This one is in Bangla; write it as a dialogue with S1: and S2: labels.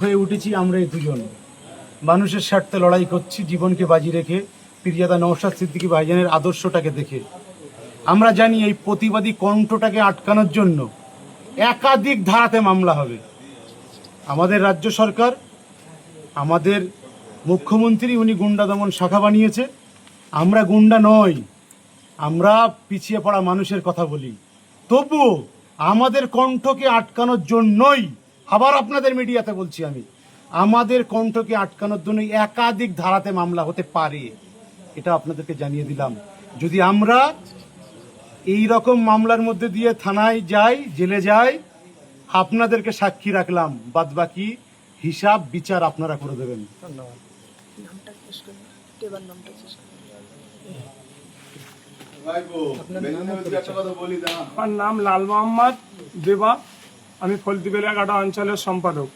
S1: হয়ে উঠেছি আমরা এই দুজন, মানুষের স্বার্থে লড়াই করছি জীবনকে বাজি রেখে, পীরজাদা নওশাদ সিদ্দিকী ভাইজানের আদর্শটাকে দেখে। আমরা জানি এই প্রতিবাদী কণ্ঠটাকে আটকানোর জন্য একাধিক ধারাতে মামলা হবে। আমাদের রাজ্য সরকার, আমাদের মুখ্যমন্ত্রী উনি গুন্ডা দমন শাখা বানিয়েছে। আমরা গুন্ডা নই, আমরা পিছিয়ে পড়া মানুষের কথা বলি। তবুও আমাদের কণ্ঠকে আটকানোর জন্যই, আবার আপনাদের মিডিয়াতে বলছি আমি, আমাদের কণ্ঠকে আটকানোর জন্য একাধিক ধারাতে মামলা হতে পারে, এটা আপনাদেরকে জানিয়ে দিলাম। যদি আমরা এই রকম মামলার মধ্যে দিয়ে থানায় যাই, জেলে যাই, আপনাদেরকে সাক্ষী রাখলাম, বাদবাকি হিসাব বিচার আপনারা করে দেবেন। ধন্যবাদ।
S2: আমার নাম লাল মোহাম্মদ দেবা, আমি ফলতি বেলাঘাটা অঞ্চলের সম্পাদক।